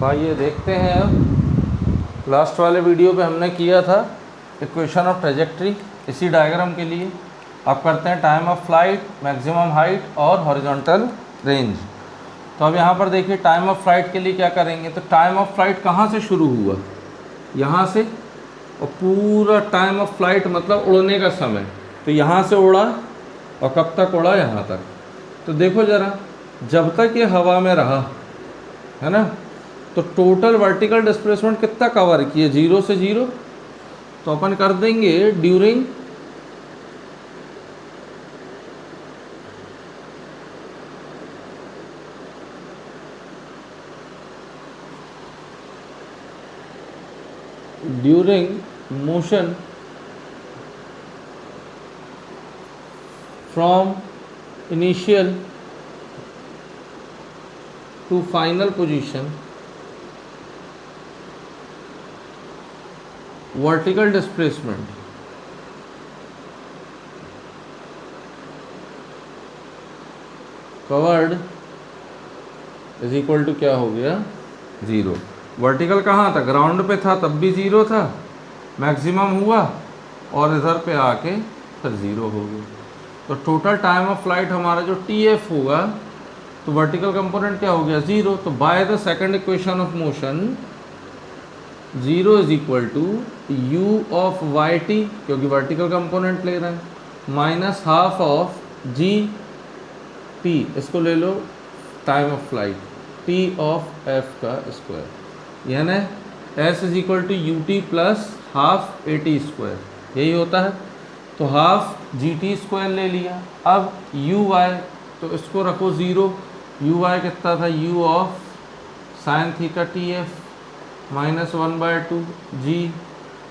तो आइए देखते हैं। अब लास्ट वाले वीडियो पे हमने किया था इक्वेशन ऑफ ट्रेजेक्ट्री इसी डायग्राम के लिए। अब करते हैं time of flight, maximum height और हॉरिजॉन्टल रेंज। तो अब यहाँ पर देखिए टाइम ऑफ फ्लाइट के लिए क्या करेंगे। तो टाइम ऑफ फ्लाइट कहाँ से शुरू हुआ, यहाँ से, और पूरा टाइम ऑफ फ्लाइट मतलब उड़ने का समय। तो यहाँ से उड़ा और कब तक उड़ा, यहाँ तक। तो देखो ज़रा, जब तक ये हवा में रहा है ना, तो टोटल वर्टिकल डिस्प्लेसमेंट कितना कवर किए, 0 से 0। तो अपन कर देंगे during motion from initial to final position, vertical displacement covered is equal to क्या हो गया, 0। वर्टिकल कहाँ था, ग्राउंड पे था तब भी 0 था, मैक्सिमम हुआ और इधर पे आके फिर 0 हो गया। तो टोटल टाइम ऑफ फ्लाइट हमारा जो TF होगा, तो वर्टिकल कंपोनेंट क्या हो गया, 0। तो by the second equation of motion 0 is equal to u of yt, क्योंकि वर्टिकल कंपोनेंट ले रहे हैं, माइनस हाफ ऑफ gt, इसको ले लो time of flight, t of f का स्क्वायर, यानी s is equal to ut plus half at square, यही होता है। तो हाफ gt स्क्वायर ले लिया। अब uy, तो इसको रखो 0। uy कितना था, u of sine theta tf minus 1/2 g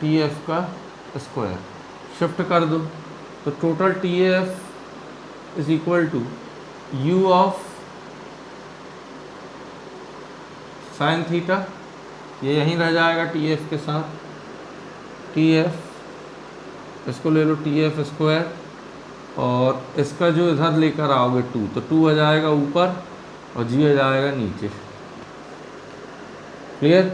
tf का स्क्वायर, शिफ्ट कर दो। तो total tf is equal to u of sine theta, ये यहीं रह जाएगा tf के साथ, tf, इसको ले लो tf स्क्वायर, और इसका जो इधर लेकर आओगे 2, तो 2 आ जाएगा ऊपर और g आ जाएगा नीचे। क्लियर।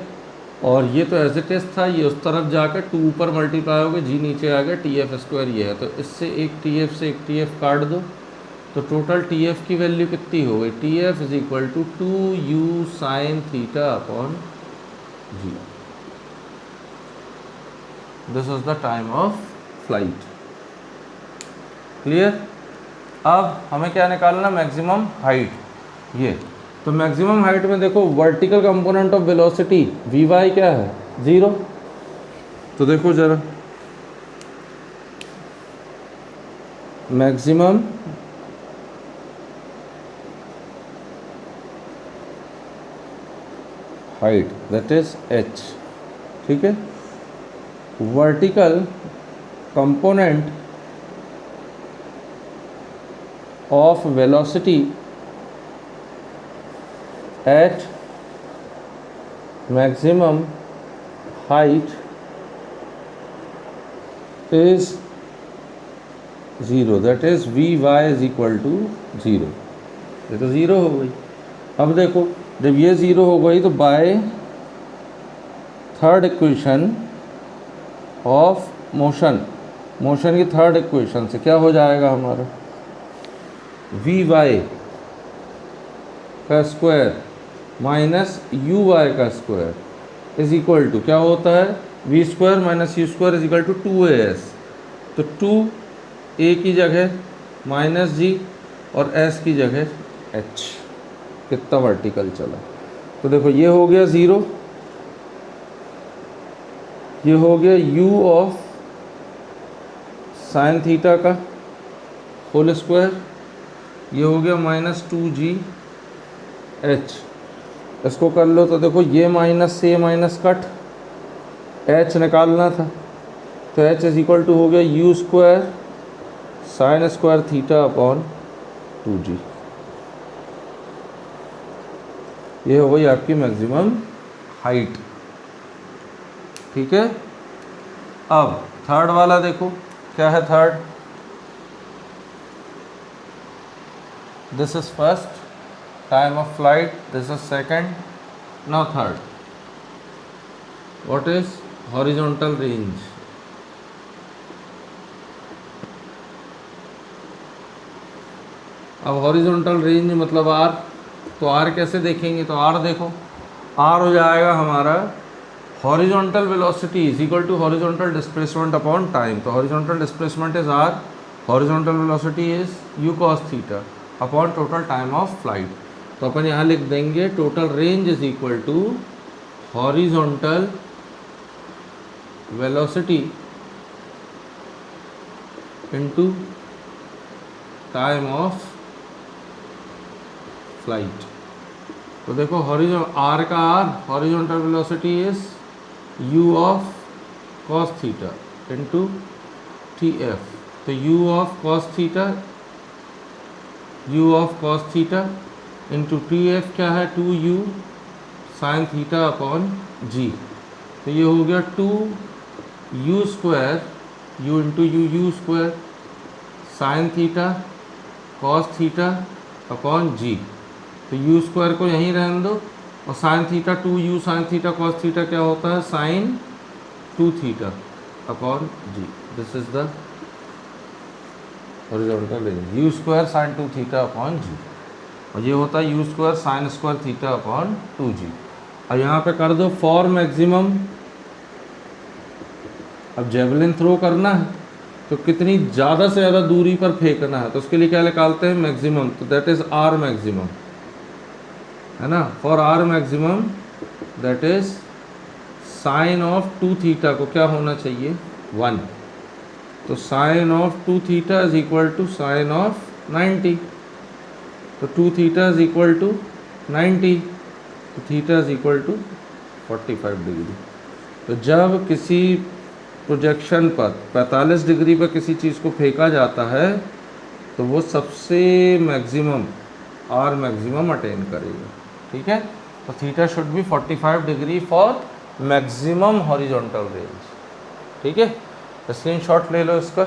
और ये तो एज इट इज था, ये उस तरफ जाकर 2 ऊपर मल्टीप्लाई हो गया, जी नीचे आ गया, TF स्क्वायर ये है। तो इससे एक TF से एक TF काट दो, तो टोटल TF की वैल्यू कितनी हो गई, TF is equal to 2u sine theta upon g। This is the time of flight. Clear. अब हमें क्या निकालना, मैक्सिमम हाइट। ये तो मैक्सिमम हाइट में देखो vertical component of velocity Vy क्या है, 0। तो देखो जरा, maximum height that is h, ठीक है। Vertical component of velocity at maximum height is 0, that is Vy is equal to 0। ये तो 0 हो गई। अब देखो जब ये 0 हो गई, तो by third equation of motion की थर्ड इक्वेशन से क्या हो जाएगा हमारा, Vy का स्क्वायर माइनस uy का स्क्वायर इज इक्वल टू क्या होता है, v square minus u square is equal to 2as। तो 2a की जगह माइनस g और s की जगह h। कितना वर्टिकल चला। तो देखो ये हो गया 0, ये हो गया u ऑफ साइन थीटा का होल स्क्वायर, ये हो गया माइनस 2g h। इसको कर लो तो देखो ये माइनस से ये माइनस कट, h निकालना था, तो h इज इक्वल टू हो गया u square sine square theta upon 2g। ये हो गई आपकी मैक्सिमम हाइट, ठीक है। अब थर्ड वाला देखो क्या है, third, this is first time of flight, this is second now third, what is horizontal range? अब हॉरिजॉन्टल रेंज मतलब आर, तो आर कैसे देखेंगे? तो आर देखो, आर हो जाएगा हमारा horizontal velocity is equal to horizontal displacement upon time. तो horizontal displacement is R, horizontal velocity is u cos theta upon total time of flight. तो अपन यहाँ लिख देंगे total range is equal to horizontal velocity into time of flight. तो देखो R का R, horizontal velocity is u of cos theta into T F. तो u of cos theta into T F क्या है? 2u sine theta upon G. तो ये हो गया 2u square, u into u square sine theta cos theta upon G. तो u square को यहीं रहने दो, और sine theta 2u sine theta cos theta क्या होता है? Sine 2 theta upon G. This is the horizontal range, u square sine 2 theta upon G, और ये होता है u square sine square theta upon 2g। अब यहाँ पे कर दो फॉर मैक्सिमम। अब जेवलिन थ्रो करना है तो कितनी ज़्यादा से ज़्यादा दूरी पर फेंकना है, तो उसके लिए क्या निकालते हैं? मैक्सिमम। तो दैट इज़ आर मैक्सिमम, है ना। For R maximum that is sine of 2 theta को क्या होना चाहिए? 1। तो sine of 2 theta is equal to sine of 90। तो 2 थीटा इज इक्वल टू 90, तो theta is equal to 45 degree. तो जब किसी प्रोजेक्शन पर 45 डिग्री पर किसी चीज़ को फेंका जाता है तो वो सबसे मैक्सिमम आर मैक्सिमम अटेन करेगा, ठीक है। तो theta should be 45 degree for maximum horizontal range, ठीक है। स्क्रीनशॉट ले लो इसका।